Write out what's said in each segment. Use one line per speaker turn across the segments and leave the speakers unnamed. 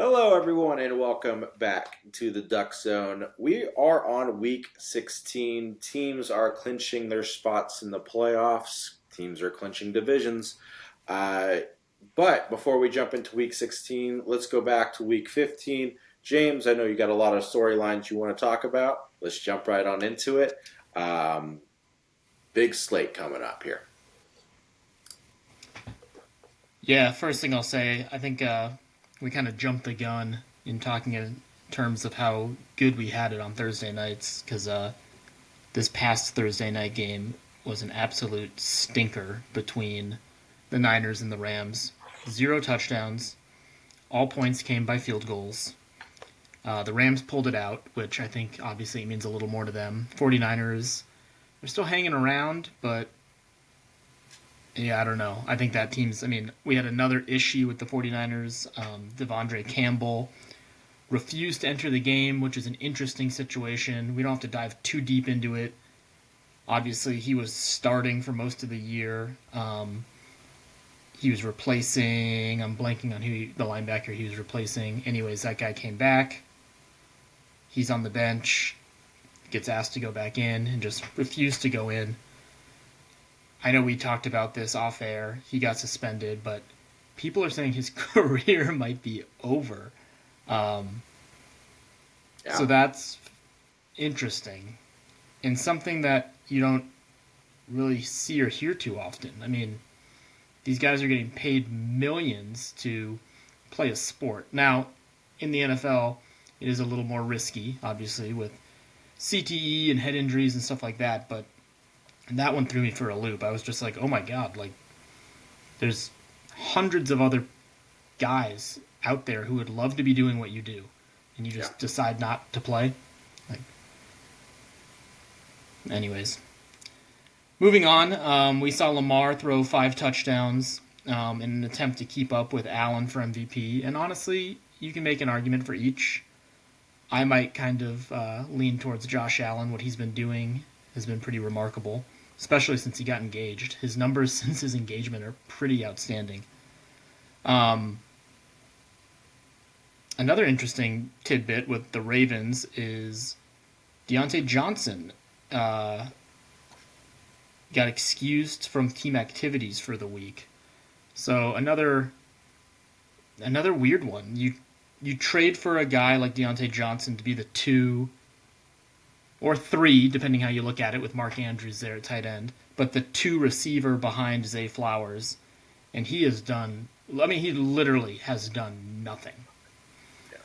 Hello, everyone, and welcome back to the Duck Zone. We are on week 16. Teams are clinching their spots in the playoffs, teams are clinching divisions. Uh, but before we jump into week 16, let's go back to week 15. James, I know you got a lot of storylines you want to talk about. Let's jump right on into it. Um, Big slate coming up here.
Yeah, first thing I'll say, I think we kind of jumped the gun in talking in terms of how good we had it on Thursday nights because this past Thursday night game was an absolute stinker between the Niners and the Rams. Zero touchdowns. All points came by field goals. The Rams pulled it out, which I think obviously means a little more to them. 49ers, they're still hanging around, but yeah, I don't know. I think that team's. I mean, we had another issue with the 49ers. Devondre Campbell refused to enter the game, which is an interesting situation. We don't have to dive too deep into it. Obviously, he was starting for most of the year. He was replacing. I'm blanking on the linebacker he was replacing. Anyways, that guy came back. He's on the bench, gets asked to go back in, and just refused to go in. I know we talked about this off air. He got suspended, but people are saying his career might be over. Um,
Yeah.
so that's interesting and something that you don't really see or hear too often. I mean, these guys are getting paid millions to play a sport. Now, in the NFL, it is a little more risky, obviously, with CTE and head injuries and stuff like that, but that one threw me for a loop. I was just like, oh my god, like, there's hundreds of other guys out there who would love to be doing what you do, and you
Yeah.
just decide not to play. Like, anyways, moving on. We saw Lamar throw 5 touchdowns in an attempt to keep up with Allen for MVP, and honestly, you can make an argument for each. I might kind of lean towards Josh Allen. What he's been doing has been pretty remarkable, especially since he got engaged. His numbers since his engagement are pretty outstanding. Um, Another interesting tidbit with the Ravens is Deontay Johnson uh, got excused from team activities for the week. So another weird one. You trade for a guy like Deontay Johnson to be the 2 or 3, depending how you look at it, with Mark Andrews there at tight end, but the 2 receiver behind Zay Flowers, and he has done. I mean, he literally has done nothing.
Yeah.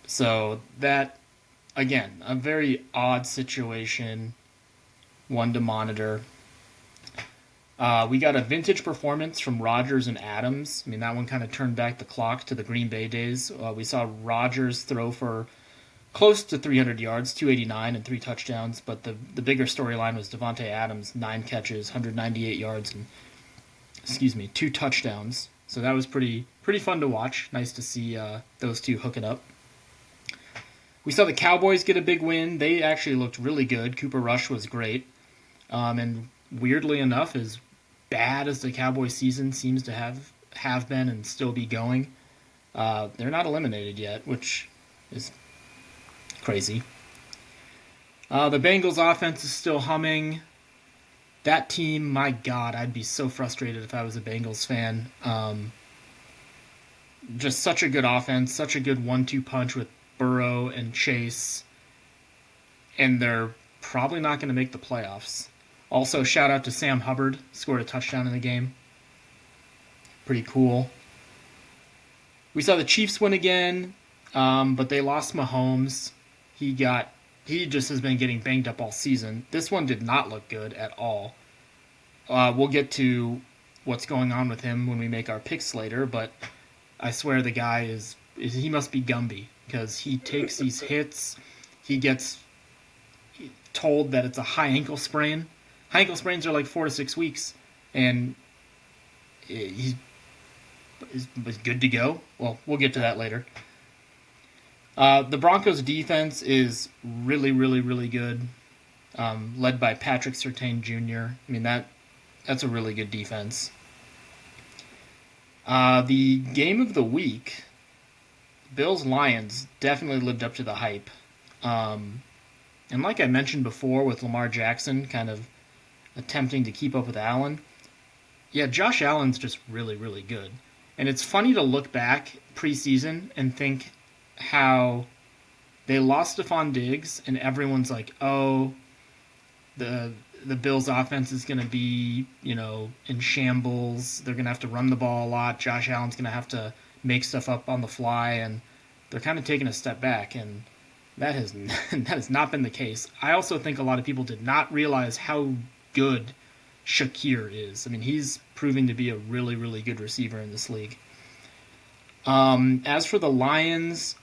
So that, again, a very odd situation, one to monitor. We got a vintage performance from Rodgers and Adams. I mean, that one kind of turned back the clock to the Green Bay days. We saw Rodgers throw for close to 300 yards, 289 and 3 touchdowns. But the bigger storyline was Devontae Adams, 9 catches, 198 yards, and 2 touchdowns. So that was pretty fun to watch. Nice to see those two hooking up. We saw the Cowboys get a big win. They actually looked really good. Cooper Rush was great. And weirdly enough, as bad as the Cowboys season seems to have been and still be going, they're not eliminated yet, which is crazy. The Bengals offense is still humming. That team, my God, I'd be so frustrated if I was a Bengals fan. Just such a good offense, such a good 1-2 punch with Burrow and Chase, and they're probably not going to make the playoffs. Also, shout out to Sam Hubbard, scored a touchdown in the game. Pretty cool. We saw the Chiefs win again, but they lost Mahomes. He just has been getting banged up all season. This one did not look good at all. We'll get to what's going on with him when we make our picks later, but I swear the guy he must be Gumby, because he takes these hits. He gets told that it's a high ankle sprain. High ankle sprains are like 4 to 6 weeks, and he's good to go. Well, we'll get to that later. The Broncos' defense is really, really, really good, led by Patrick Surtain Jr. I mean, that's a really good defense. The game of the week Bills Lions definitely lived up to the hype. Um, and like I mentioned before with Lamar Jackson kind of attempting to keep up with Allen, yeah, Josh Allen's just really, really good. And it's funny to look back preseason and think how they lost Stephon Diggs, and everyone's like, "Oh, the the Bills' offense is going to be, in shambles. They're going to have to run the ball a lot. Josh Allen's going to have to make stuff up on the fly, and they're kind of taking a step back." And that has that has not been the case. I also think a lot of people did not realize how good Shakir is. I mean, he's proving to be a really, really good receiver in this league. As for the Lions,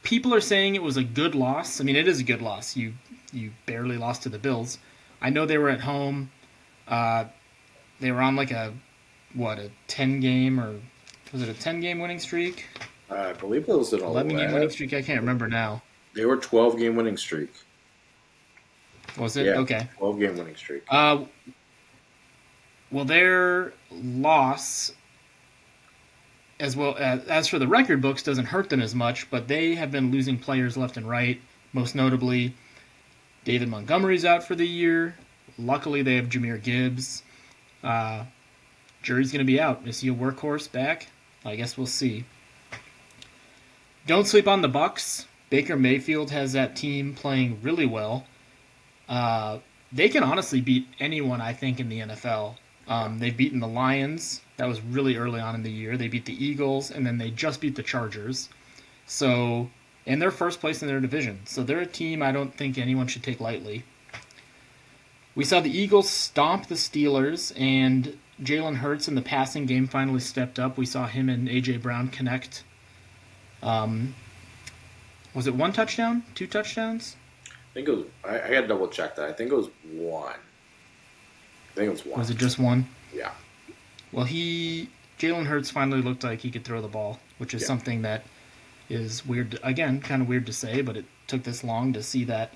people are saying it was a good loss. I mean, it is a good loss. You barely lost to the Bills. I know they were at home. Uh, they were on like a 10 game, or was it a 10 game winning streak?
I believe it was an
11 game winning streak. I can't remember now.
They were 12-game winning streak.
Was it?
Yeah,
Okay.
12-game winning streak.
Well, their loss, as for the record books, doesn't hurt them as much, but they have been losing players left and right. Most notably, David Montgomery's out for the year. Luckily, they have Jahmyr Gibbs. Jury's going to be out. Is he a workhorse back? I guess we'll see. Don't sleep on the Bucks. Baker Mayfield has that team playing really well. They can honestly beat anyone, I think, in the NFL. They've beaten the Lions. That was really early on in the year. They beat the Eagles, and then they just beat the Chargers. So, and they're first place in their division. So they're a team I don't think anyone should take lightly. We saw the Eagles stomp the Steelers, and Jalen Hurts in the passing game finally stepped up. We saw him and A.J. Brown connect. Was it one touchdown? 2 touchdowns?
I think it was. I got to double check that. I think it was one. I think it was one.
Was it just one?
Yeah.
Well, Jalen Hurts finally looked like he could throw the ball, which is something that is weird. Again, kind of weird to say, but it took this long to see that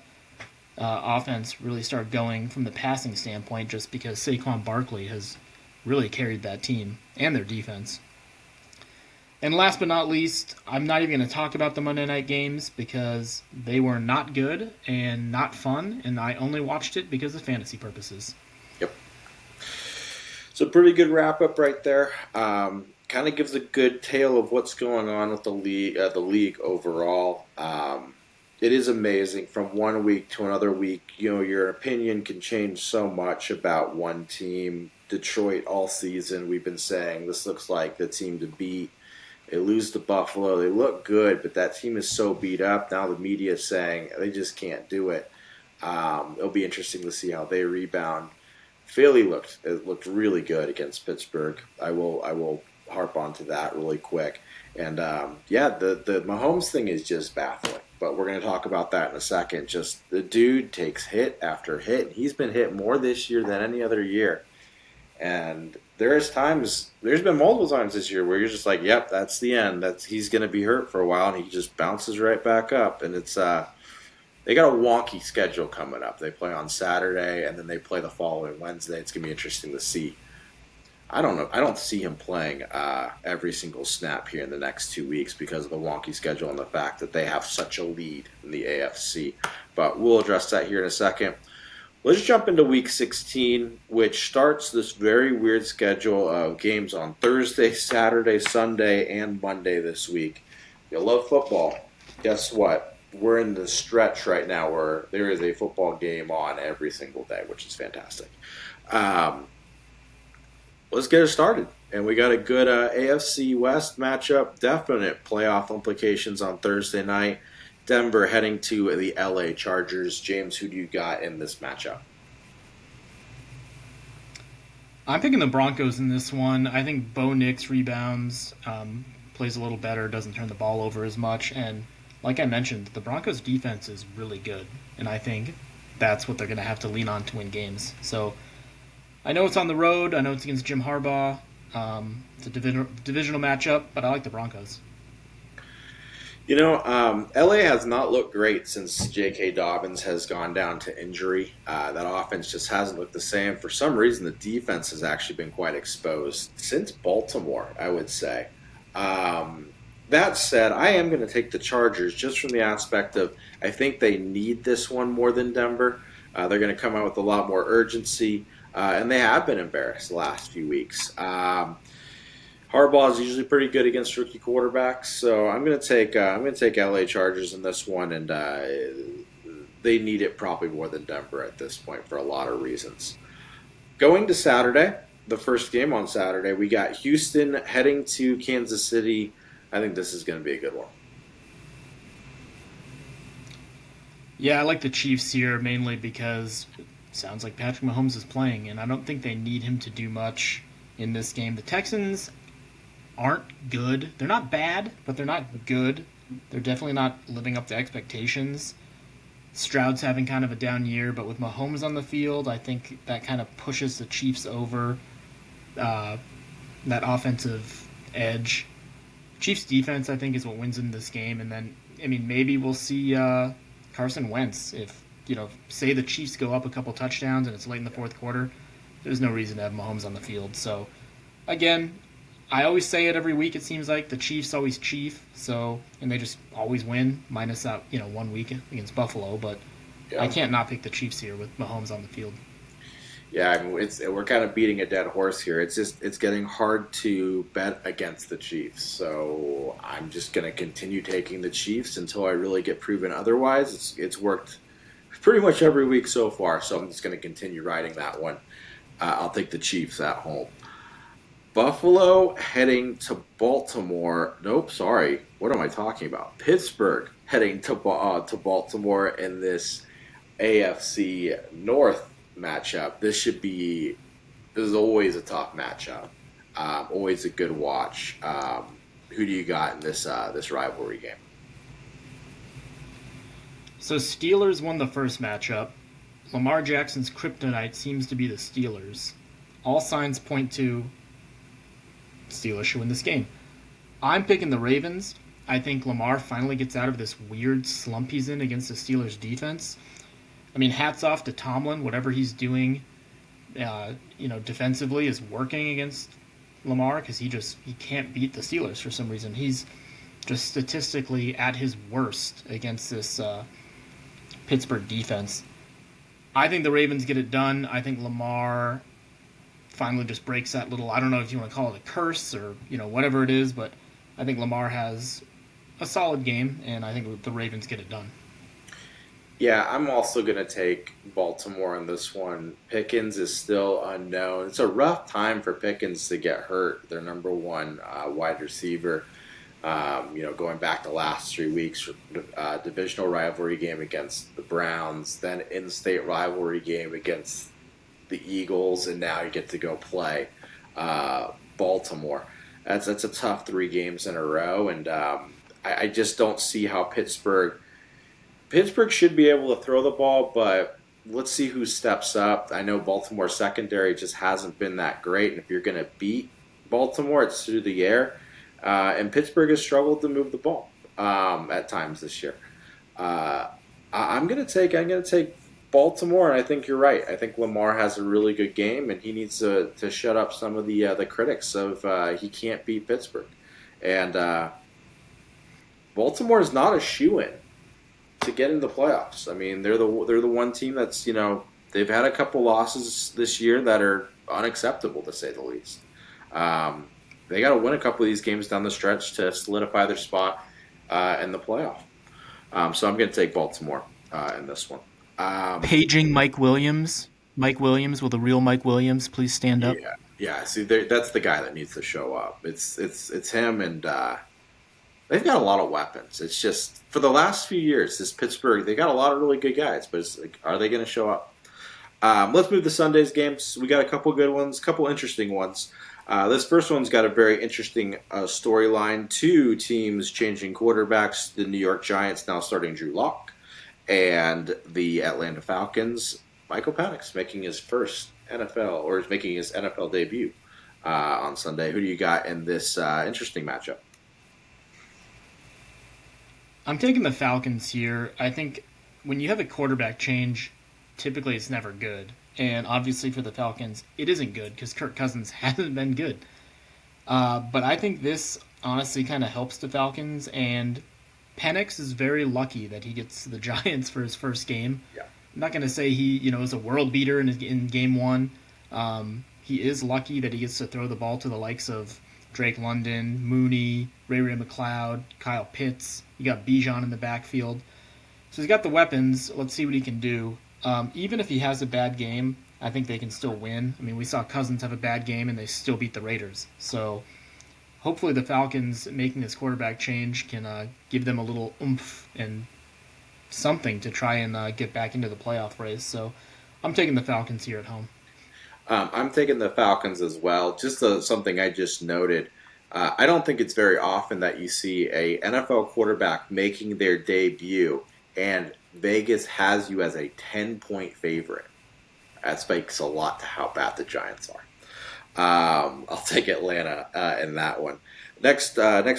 offense really start going from the passing standpoint, just because Saquon Barkley has really carried that team and their defense. And last but not least, I'm not even going to talk about the Monday night games because they were not good and not fun, and I only watched it because of fantasy purposes.
Yep. So pretty good wrap up right there. Kind of gives a good tale of what's going on with the league overall. It is amazing from one week to another week. Your opinion can change so much about one team. Detroit all season, we've been saying this looks like the team to beat. They lose to Buffalo. They look good, but that team is so beat up. Now the media is saying they just can't do it. It'll be interesting to see how they rebound. Philly looked really good against Pittsburgh. I will harp onto that really quick. And the Mahomes thing is just baffling. But we're going to talk about that in a second. Just the dude takes hit after hit. He's been hit more this year than any other year. And there's been multiple times this year where you're just like, yep, that's the end. He's going to be hurt for a while, and he just bounces right back up. And it's they got a wonky schedule coming up. They play on Saturday, and then they play the following Wednesday. It's going to be interesting to see. I don't know. I don't see him playing every single snap here in the next 2 weeks because of the wonky schedule and the fact that they have such a lead in the AFC. But we'll address that here in a second. Let's jump into Week 16, which starts this very weird schedule of games on Thursday, Saturday, Sunday, and Monday this week. You love football. Guess what? We're in the stretch right now where there is a football game on every single day, which is fantastic. Let's get it started. And we got a good AFC West matchup, definite playoff implications on Thursday night. Denver heading to the LA Chargers. James, who do you got in this matchup?
I'm picking the Broncos in this one. I think Bo Nix rebounds, plays a little better, doesn't turn the ball over as much. And like I mentioned, the Broncos' defense is really good. And I think that's what they're going to have to lean on to win games. So I know it's on the road. I know it's against Jim Harbaugh. It's a divisional matchup, but I like the Broncos.
LA has not looked great since J.K. Dobbins has gone down to injury. That offense just hasn't looked the same. For some reason, the defense has actually been quite exposed since Baltimore, I would say. That said, I am going to take the Chargers just from the aspect of I think they need this one more than Denver. They're going to come out with a lot more urgency, and they have been embarrassed the last few weeks. Harbaugh is usually pretty good against rookie quarterbacks, so I'm going to take LA Chargers in this one, and they need it probably more than Denver at this point for a lot of reasons. Going to Saturday, the first game on Saturday, we got Houston heading to Kansas City. I think this is going to be a good one.
Yeah, I like the Chiefs here mainly because it sounds like Patrick Mahomes is playing, and I don't think they need him to do much in this game. The Texans aren't good. They're not bad, but they're not good. They're definitely not living up to expectations. Stroud's having kind of a down year, but with Mahomes on the field, I think that kind of pushes the Chiefs over uh, that offensive edge. Chiefs defense, I think, is what wins in this game, and then I mean maybe we'll see Carson Wentz if say the Chiefs go up a couple touchdowns and it's late in the fourth quarter. There's no reason to have Mahomes on the field. So again, I always say it every week. It seems like the Chiefs always chief, so and they just always win, minus that 1 week against Buffalo. But I
Yeah,
can't not pick the Chiefs here with Mahomes on the field.
yeah. I mean, we're kind of beating a dead horse here. It's getting hard to bet against the Chiefs, so I'm just going to continue taking the Chiefs until I really get proven otherwise. It's worked pretty much every week so far, so I'm just going to continue riding that one. I'll take the Chiefs at home. Buffalo heading to Baltimore. Nope, sorry. What am I talking about? Pittsburgh heading to Baltimore in this AFC North matchup. This is always a tough matchup. Always a good watch. Who do you got in this rivalry game?
So Steelers won the first matchup. Lamar Jackson's kryptonite seems to be the Steelers. All signs point to Steelers should win this game. I'm picking the Ravens. I think Lamar finally gets out of this weird slump he's in against the Steelers defense. I mean, hats off to Tomlin. Whatever he's doing, defensively is working against Lamar because he can't beat the Steelers for some reason. He's just statistically at his worst against this Pittsburgh defense. I think the Ravens get it done. I think Lamar finally just breaks that little, I don't know if you want to call it a curse or whatever it is, but I think Lamar has a solid game, and I think the Ravens get it done.
Yeah, I'm also going to take Baltimore on this one. Pickens is still unknown. It's a rough time for Pickens to get hurt. Their number one wide receiver. Going back the last 3 weeks, divisional rivalry game against the Browns, then in-state rivalry game against the Eagles, and now you get to go play Baltimore. That's a tough 3 games in a row, and I just don't see how Pittsburgh should be able to throw the ball, but let's see who steps up. I know Baltimore secondary just hasn't been that great, and if you're going to beat Baltimore, it's through the air. And Pittsburgh has struggled to move the ball at times this year. I'm gonna take Baltimore, and I think you're right. I think Lamar has a really good game, and he needs to shut up some of the critics of he can't beat Pittsburgh. And Baltimore is not a shoe in to get into the playoffs. I mean, they're the one team that's they've had a couple losses this year that are unacceptable to say the least. They got to win a couple of these games down the stretch to solidify their spot in the playoff. So I'm going to take Baltimore in this one. Um,
Paging Mike Williams. Mike Williams, will the real Mike Williams please stand up?
yeah, yeah. See, that's the guy that needs to show up. It's him, and they've got a lot of weapons. It's just for the last few years, this Pittsburgh, they got a lot of really good guys, but it's like, are they going to show up? Let's move to Sunday's games. We got a couple good ones, couple interesting ones. This first one's got a very interesting storyline. Two teams changing quarterbacks. The New York Giants now starting Drew Lock, and the Atlanta Falcons. Michael Penix making his first NFL or is making his NFL debut on Sunday. Who do you got in this interesting matchup?
I'm taking the Falcons here. I think when you have a quarterback change, typically it's never good. And obviously for the Falcons, it isn't good because Kirk Cousins hasn't been good. But I think this honestly kind of helps the Falcons, and Penix is very lucky that he gets the Giants for his first game.
Yeah.
I'm not going to say he, is a world beater in game one. He is lucky that he gets to throw the ball to the likes of Drake London, Mooney, Ray Ray McLeod, Kyle Pitts. You got Bijan in the backfield. So he's got the weapons. Let's see what he can do. Even if he has a bad game, I think they can still win. I mean, we saw Cousins have a bad game and they still beat the Raiders. So hopefully the Falcons making this quarterback change can give them a little oomph and something to try and get back into the playoff race. So I'm taking the Falcons here at home.
I'm taking the Falcons as well. Just something I just noted. I don't think it's very often that you see a NFL quarterback making their debut and Vegas has you as a 10-point favorite. That speaks a lot to how bad the Giants are. I'll take Atlanta in that one. Next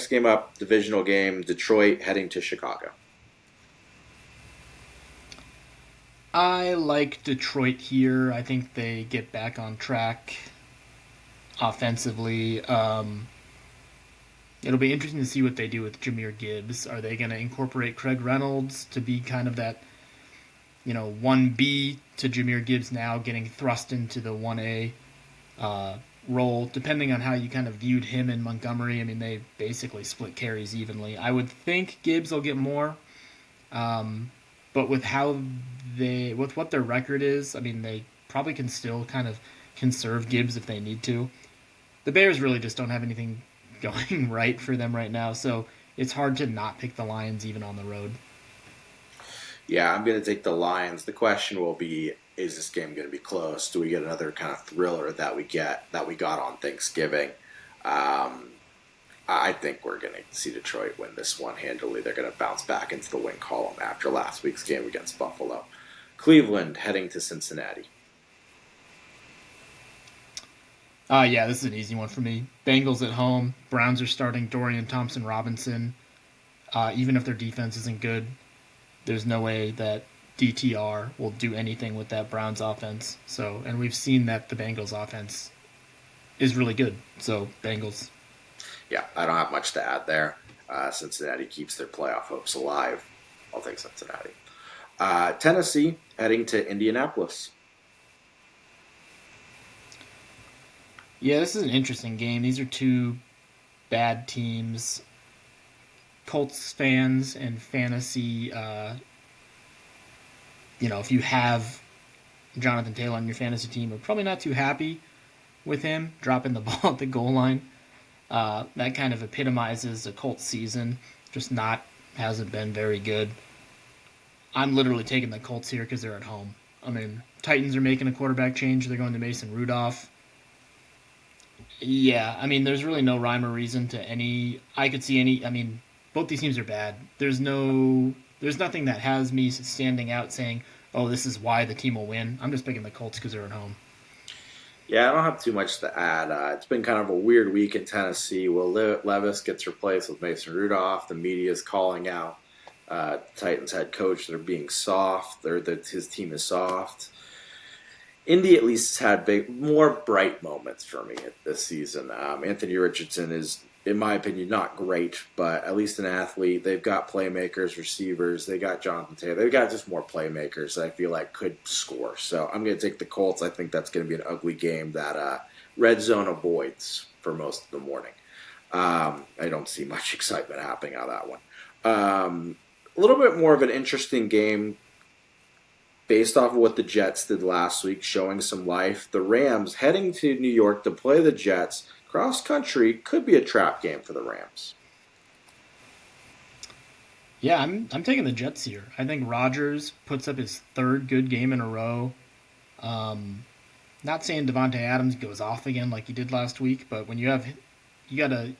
game up, divisional game, Detroit heading to Chicago.
I like Detroit here. I think they get back on track offensively. It'll be interesting to see what they do with Jahmyr Gibbs. Are they going to incorporate Craig Reynolds to be kind of that, 1B to Jahmyr Gibbs now getting thrust into the 1A role, depending on how you kind of viewed him in Montgomery. I mean, they basically split carries evenly. I would think Gibbs will get more, but with what their record is, I mean, they probably can still kind of conserve Gibbs if they need to. The Bears really just don't have anything going right for them right now, so it's hard to not pick the Lions even on the road.
Yeah, I'm going to take the Lions. The question will be, is this game going to be close? Do we get another kind of thriller that we got on Thanksgiving? I think we're going to see Detroit win this one handily. They're going to bounce back into the win column after last week's game against Buffalo. Cleveland heading to Cincinnati.
Yeah, this is an easy one for me. Bengals at home. Browns are starting Dorian Thompson-Robinson. Even if their defense isn't good, there's no way that DTR will do anything with that Browns offense. So, and we've seen that the Bengals offense is really good. So, Bengals.
Yeah, I don't have much to add there. Cincinnati keeps their playoff hopes alive. I'll take Cincinnati. Tennessee heading to Indianapolis.
Yeah, this is an interesting game. These are two bad teams. Colts fans and fantasy, if you have Jonathan Taylor on your fantasy team, are probably not too happy with him dropping the ball at the goal line. That kind of epitomizes a Colts season. Hasn't been very good. I'm literally taking the Colts here because they're at home. I mean, Titans are making a quarterback change. They're going to Mason Rudolph. Yeah, I mean, there's really no rhyme or reason to any. I could see any. I mean, both these teams are bad. There's nothing that has me standing out saying, "Oh, this is why the team will win." I'm just picking the Colts because they're at home.
Yeah, I don't have too much to add. It's been kind of a weird week in Tennessee. Will Levis gets replaced with Mason Rudolph. The media is calling out Titans head coach. They're being soft. His team is soft. Indy at least has had more bright moments for me this season. Anthony Richardson is, in my opinion, not great, but at least an athlete. They've got playmakers, receivers. They got Jonathan Taylor. They've got just more playmakers that I feel like could score. So I'm going to take the Colts. I think that's going to be an ugly game that Red Zone avoids for most of the morning. I don't see much excitement happening out of that one. A little bit more of an interesting game based off of what the Jets did last week, showing some life. The Rams heading to New York to play the Jets. Cross country could be a trap game for the Rams.
Yeah, I'm taking the Jets here. I think Rodgers puts up his third good game in a row. Not saying Devontae Adams goes off again like he did last week, but when you gotta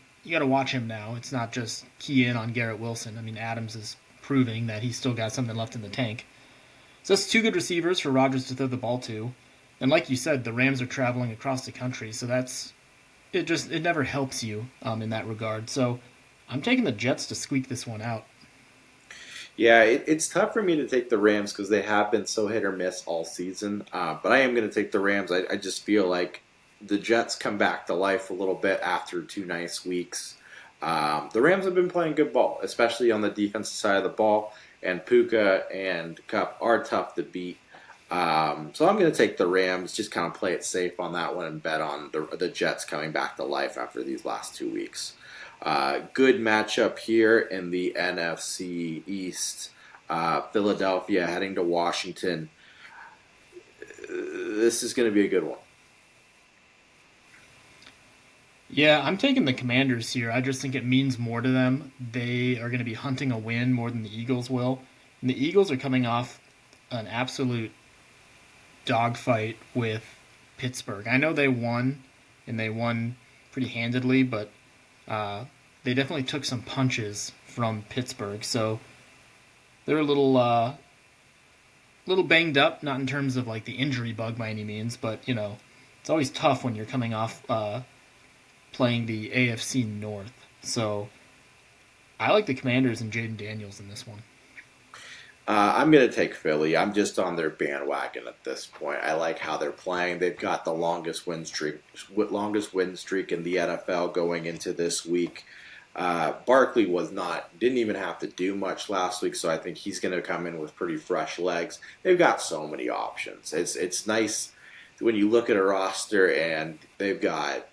watch him now. It's not just key in on Garrett Wilson. I mean, Adams is proving that he's still got something left in the tank. So that's two good receivers for Rodgers to throw the ball to. And like you said, the Rams are traveling across the country, so it never helps you in that regard. So I'm taking the Jets to squeak this one out.
Yeah, it's tough for me to take the Rams because they have been so hit or miss all season. But I am going to take the Rams. I just feel like the Jets come back to life a little bit after 2 nice weeks. The Rams have been playing good ball, especially on the defensive side of the ball, and Puka and Cup are tough to beat. So I'm going to take the Rams, just kind of play it safe on that one, and bet on the Jets coming back to life after these last 2 weeks. Good matchup here in the NFC East. Philadelphia heading to Washington. This is going to be a good one.
Yeah, I'm taking the Commanders here. I just think it means more to them. They are going to be hunting a win more than the Eagles will. And the Eagles are coming off an absolute dogfight with Pittsburgh. I know they won, and they won pretty handedly, but they definitely took some punches from Pittsburgh. So they're a little banged up, not in terms of like the injury bug by any means, but it's always tough when you're coming off playing the AFC North. So I like the Commanders and Jaden Daniels in this one.
I'm going to take Philly. I'm just on their bandwagon at this point. I like how they're playing. They've got the longest win streak in the NFL going into this week. Barkley didn't even have to do much last week, so I think he's going to come in with pretty fresh legs. They've got so many options. It's nice when you look at a roster and they've got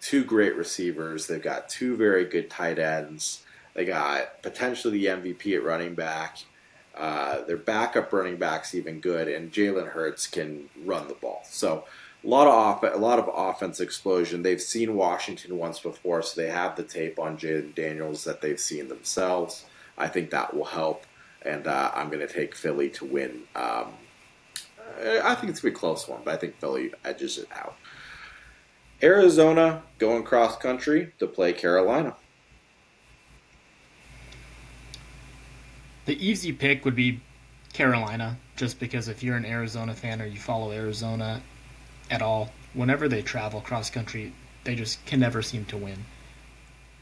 two great receivers. They've got two very good tight ends. They got potentially the MVP at running back. Their backup running back's even good, and Jalen Hurts can run the ball. So a lot of offense explosion. They've seen Washington once before, so they have the tape on Jaden Daniels that they've seen themselves. I think that will help, and I'm going to take Philly to win. I think it's going to be a close one, but I think Philly edges it out. Arizona going cross country to play Carolina.
The easy pick would be Carolina, just because if you're an Arizona fan or you follow Arizona at all, whenever they travel cross country, they just can never seem to win.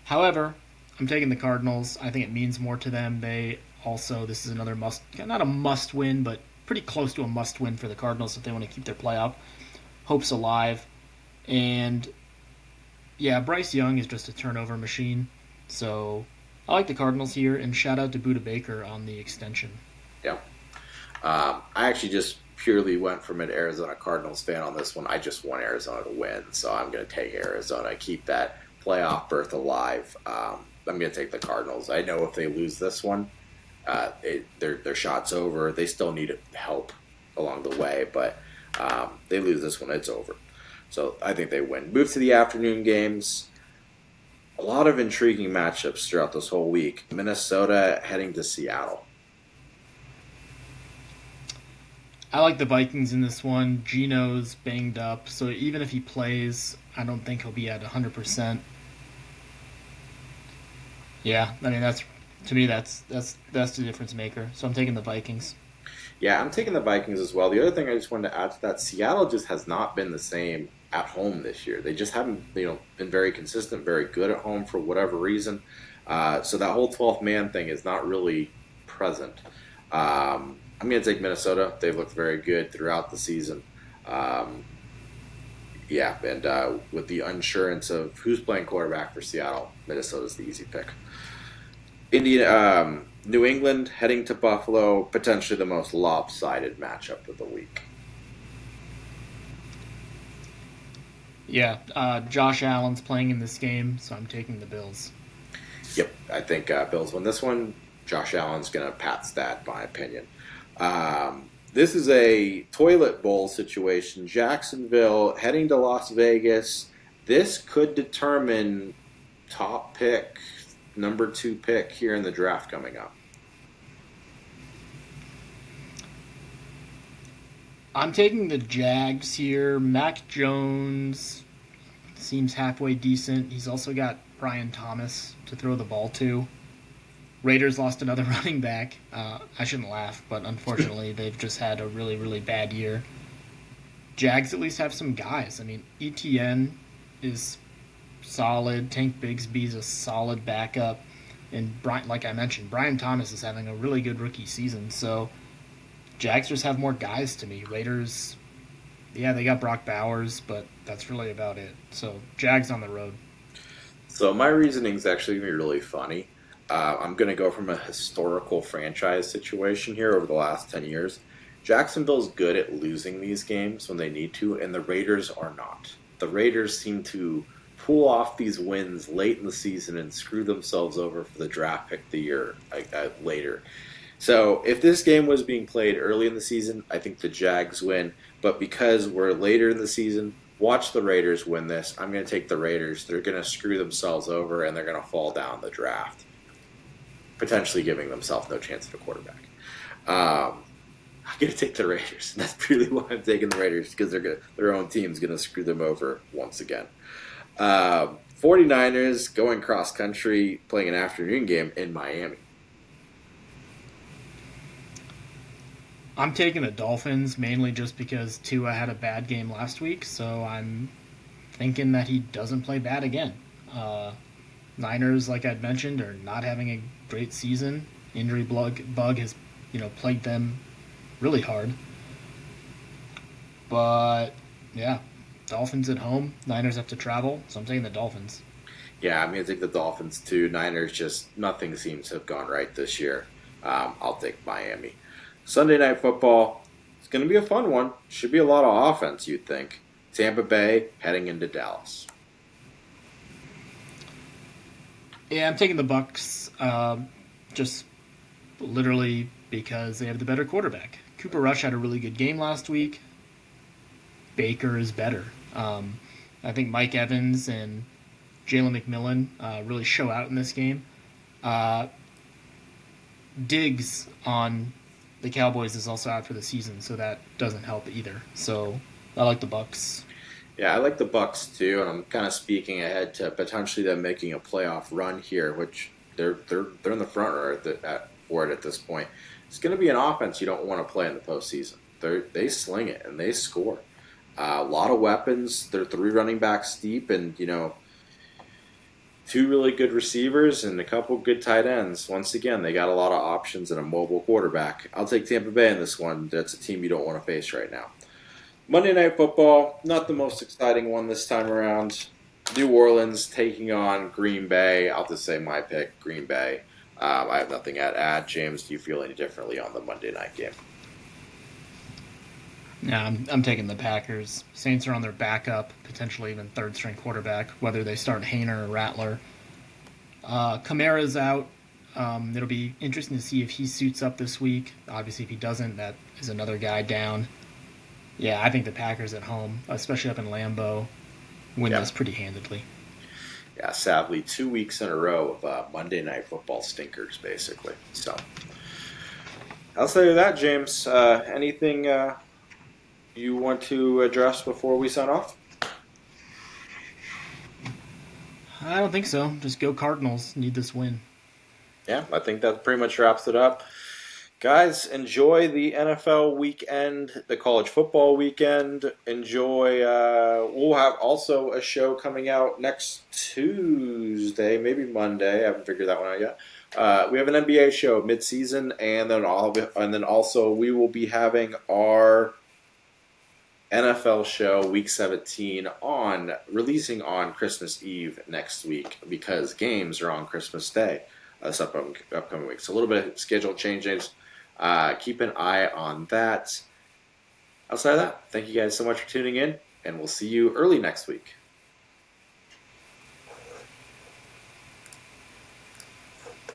However, I'm taking the Cardinals. I think it means more to them. This is another not a must win, but pretty close to a must win for the Cardinals if they want to keep their playoff hopes alive. And yeah, Bryce Young is just a turnover machine. So I like the Cardinals here, and shout out to Buda Baker on the extension.
Yeah. I actually just purely went from an Arizona Cardinals fan on this one. I just want Arizona to win, so I'm going to take Arizona, keep that playoff berth alive. I'm going to take the Cardinals. I know if they lose this one, their shot's over. They still need help along the way, but they lose this one, it's over. So I think they win. Move to the afternoon games. A lot of intriguing matchups throughout this whole week. Minnesota heading to Seattle.
I like the Vikings in this one. Geno's banged up, so even if he plays, I don't think he'll be at 100%. Yeah, I mean that's the difference maker. So I'm taking the Vikings.
Yeah, I'm taking the Vikings as well. The other thing I just wanted to add to that, Seattle just has not been the same at home this year. They just haven't, been very consistent, very good at home for whatever reason. So that whole 12th man thing is not really present. I'm going to take Minnesota. They've looked very good throughout the season. And with the insurance of who's playing quarterback for Seattle, Minnesota's the easy pick. New England heading to Buffalo, potentially the most lopsided matchup of the week.
Yeah, Josh Allen's playing in this game, so I'm taking the Bills.
Yep, I think Bills win this one. Josh Allen's going to pat stat, in my opinion. This is a toilet bowl situation. Jacksonville heading to Las Vegas. This could determine top pick, number 2 pick here in the draft coming up.
I'm taking the Jags here. Mac Jones seems halfway decent. He's also got Brian Thomas to throw the ball to. Raiders lost another running back. I shouldn't laugh, but unfortunately they've just had a really, really bad year. Jags at least have some guys. I mean, ETN is solid. Tank Bigsby's a solid backup. And like I mentioned, Brian Thomas is having a really good rookie season. So Jags just have more guys to me. Raiders, yeah, they got Brock Bowers, but that's really about it. So Jags on the road.
So my reasoning is actually going to be really funny. I'm going to go from a historical franchise situation here over the last 10 years. Jacksonville's good at losing these games when they need to, and the Raiders are not. The Raiders seem to pull off these wins late in the season and screw themselves over for the draft pick the year later. So if this game was being played early in the season, I think the Jags win. But because we're later in the season, watch the Raiders win this. I'm going to take the Raiders. They're going to screw themselves over and they're going to fall down the draft, potentially giving themselves no chance at a quarterback. I'm going to take the Raiders. That's really why I'm taking the Raiders, because their own team's going to screw them over once again. 49ers going cross country, playing an afternoon game in Miami.
I'm taking the Dolphins mainly just because Tua had a bad game last week, so I'm thinking that he doesn't play bad again. Uh, Niners, like I'd mentioned, are not having a great season. Injury bug has, plagued them really hard. But yeah, Dolphins at home. Niners have to travel, so I'm taking the Dolphins.
Yeah, I'm going to take the Dolphins too. Niners, just nothing seems to have gone right this year. I'll take Miami. Sunday Night Football. It's going to be a fun one. Should be a lot of offense, you'd think. Tampa Bay heading into Dallas.
Yeah, I'm taking the Bucks. Just literally because they have the better quarterback. Cooper Rush had a really good game last week. Baker is better. I think Mike Evans and Jalen McMillan really show out in this game. Diggs on the Cowboys is also out for the season, so that doesn't help either. So I like the Bucks.
Yeah, I like the Bucks too, and I'm kind of speaking ahead to potentially them making a playoff run here, which they're in the front runner for it at this point. It's going to be an offense you don't want to play in the postseason. They sling it and they score. A lot of weapons. They're three running backs deep, and two really good receivers and a couple good tight ends. Once again, they got a lot of options and a mobile quarterback. I'll take Tampa Bay in this one. That's a team you don't want to face right now. Monday Night Football, not the most exciting one this time around. New Orleans taking on Green Bay. I'll just say my pick, Green Bay. I have nothing to add. James, do you feel any differently on the Monday night game?
Yeah, I'm taking the Packers. Saints are on their backup, potentially even third-string quarterback, whether they start Hayner or Rattler. Kamara's out. It'll be interesting to see if he suits up this week. Obviously, if he doesn't, that is another guy down. Yeah, I think the Packers at home, especially up in Lambeau, win this pretty handedly.
Yeah, sadly, 2 weeks in a row of Monday Night Football stinkers, basically. So, I'll say that, James. Anything you want to address before we sign off?
I don't think so. Just go Cardinals. Need this win.
Yeah, I think that pretty much wraps it up. Guys, enjoy the NFL weekend, the college football weekend. Enjoy. We'll have also a show coming out next Tuesday, maybe Monday. I haven't figured that one out yet. We have an NBA show mid-season, and then also we will be having our NFL show Week 17 releasing on Christmas Eve next week, because games are on Christmas Day this upcoming week. So a little bit of schedule changes. Keep an eye on that. Outside of that, thank you guys so much for tuning in, and we'll see you early next week.